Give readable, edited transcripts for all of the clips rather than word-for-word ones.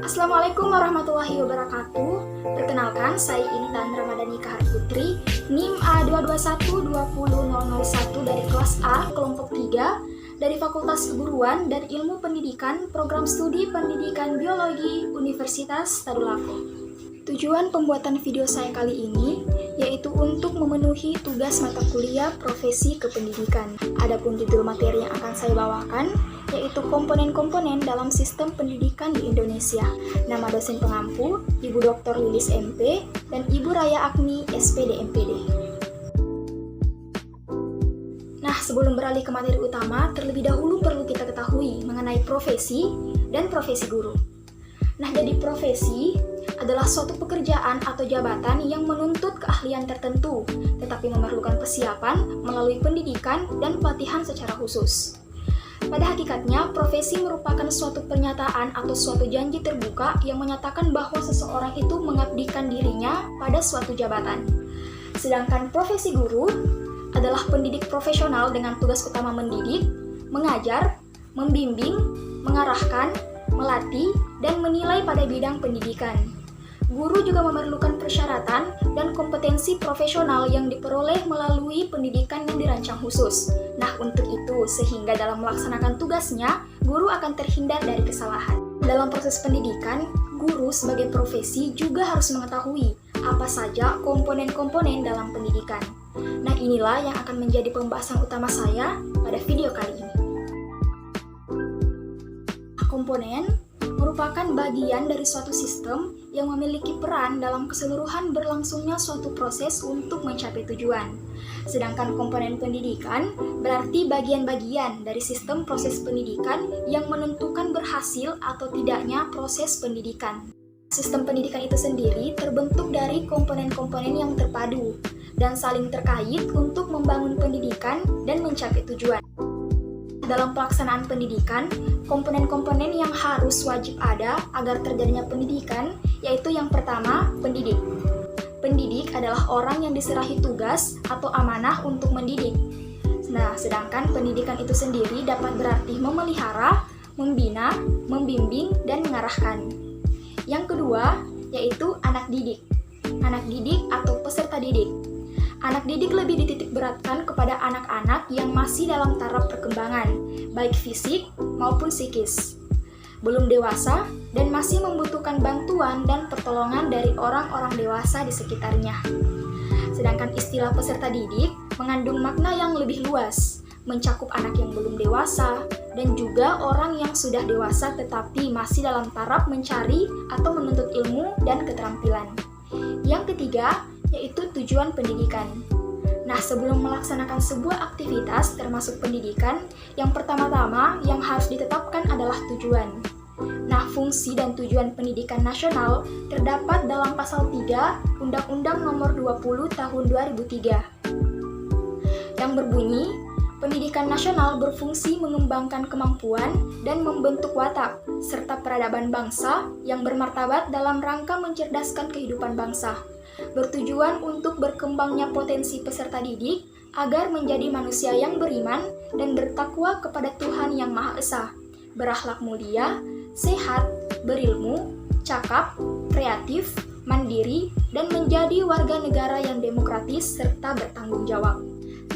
Assalamualaikum warahmatullahi wabarakatuh. Perkenalkan, saya Intan Ramadhani Kahar Putri, NIM A221-20001 dari kelas A, kelompok 3, dari Fakultas Keguruan dan Ilmu Pendidikan, Program Studi Pendidikan Biologi, Universitas Tadulako. Tujuan pembuatan video saya kali ini yaitu untuk memenuhi tugas mata kuliah profesi kependidikan. Adapun judul materi yang akan saya bawakan yaitu komponen-komponen dalam sistem pendidikan di Indonesia. Nama dosen pengampu Ibu Dr. Lilis MP dan Ibu Raya Agni SPD MPD. Nah, sebelum beralih ke materi utama, terlebih dahulu perlu kita ketahui mengenai profesi dan profesi guru. Nah, jadi profesi adalah suatu pekerjaan atau jabatan yang menuntut keahlian tertentu, tetapi memerlukan persiapan melalui pendidikan dan pelatihan secara khusus. Pada hakikatnya, profesi merupakan suatu pernyataan atau suatu janji terbuka yang menyatakan bahwa seseorang itu mengabdikan dirinya pada suatu jabatan. Sedangkan profesi guru adalah pendidik profesional dengan tugas utama mendidik, mengajar, membimbing, mengarahkan, melatih, dan menilai pada bidang pendidikan. Guru juga memerlukan persyaratan dan kompetensi profesional yang diperoleh melalui pendidikan yang dirancang khusus. Nah, untuk itu, sehingga dalam melaksanakan tugasnya, guru akan terhindar dari kesalahan. Dalam proses pendidikan, guru sebagai profesi juga harus mengetahui apa saja komponen-komponen dalam pendidikan. Nah, inilah yang akan menjadi pembahasan utama saya pada video kali ini. Komponen merupakan bagian dari suatu sistem yang memiliki peran dalam keseluruhan berlangsungnya suatu proses untuk mencapai tujuan. Sedangkan komponen pendidikan berarti bagian-bagian dari sistem proses pendidikan yang menentukan berhasil atau tidaknya proses pendidikan. Sistem pendidikan itu sendiri terbentuk dari komponen-komponen yang terpadu dan saling terkait untuk membangun pendidikan dan mencapai tujuan. Dalam pelaksanaan pendidikan, komponen-komponen yang harus wajib ada agar terjadinya pendidikan, yaitu yang pertama, pendidik. Pendidik adalah orang yang diserahi tugas atau amanah untuk mendidik. Nah, sedangkan pendidikan itu sendiri dapat berarti memelihara, membina, membimbing, dan mengarahkan. Yang kedua, yaitu anak didik. Anak didik atau peserta didik. Anak didik lebih dititik beratkan kepada anak-anak yang masih dalam taraf perkembangan, baik fisik maupun psikis, belum dewasa, dan masih membutuhkan bantuan dan pertolongan dari orang-orang dewasa di sekitarnya. Sedangkan istilah peserta didik mengandung makna yang lebih luas, mencakup anak yang belum dewasa, dan juga orang yang sudah dewasa tetapi masih dalam taraf mencari atau menuntut ilmu dan keterampilan. Yang ketiga, yaitu tujuan pendidikan. Nah, sebelum melaksanakan sebuah aktivitas termasuk pendidikan, yang pertama-tama yang harus ditetapkan adalah tujuan. Nah, fungsi dan tujuan pendidikan nasional terdapat dalam pasal 3 Undang-Undang Nomor 20 Tahun 2003 yang berbunyi, pendidikan nasional berfungsi mengembangkan kemampuan dan membentuk watak serta peradaban bangsa yang bermartabat dalam rangka mencerdaskan kehidupan bangsa, bertujuan untuk berkembangnya potensi peserta didik agar menjadi manusia yang beriman dan bertakwa kepada Tuhan Yang Maha Esa, berakhlak mulia, sehat, berilmu, cakap, kreatif, mandiri, dan menjadi warga negara yang demokratis serta bertanggung jawab.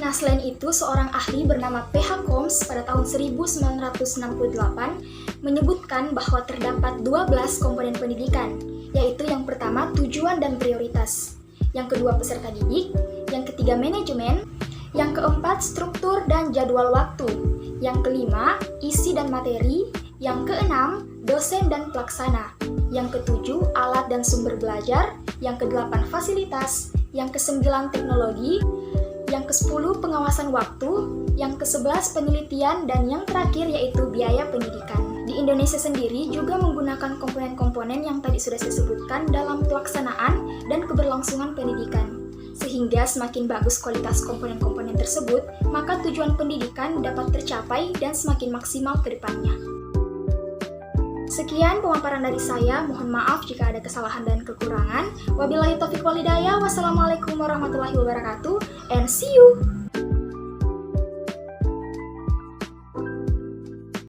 Nah, selain itu, seorang ahli bernama P.H. Combs pada tahun 1968 menyebutkan bahwa terdapat 12 komponen pendidikan, yaitu yang pertama tujuan dan prioritas, yang kedua peserta didik, yang ketiga manajemen, yang keempat struktur dan jadwal waktu, yang kelima isi dan materi, yang keenam dosen dan pelaksana, yang ketujuh alat dan sumber belajar, yang kedelapan fasilitas, yang kesembilan teknologi, yang ke-10 pengawasan waktu, yang ke-11 penelitian, dan yang terakhir yaitu biaya pendidikan. Di Indonesia sendiri juga menggunakan komponen-komponen yang tadi sudah saya sebutkan dalam pelaksanaan dan keberlangsungan pendidikan. Sehingga semakin bagus kualitas komponen-komponen tersebut, maka tujuan pendidikan dapat tercapai dan semakin maksimal ke depannya. Sekian pemaparan dari saya, mohon maaf jika ada kesalahan dan kekurangan. Wabillahi taufiq wal hidayah, wassalamualaikum warahmatullahi wabarakatuh, and see you!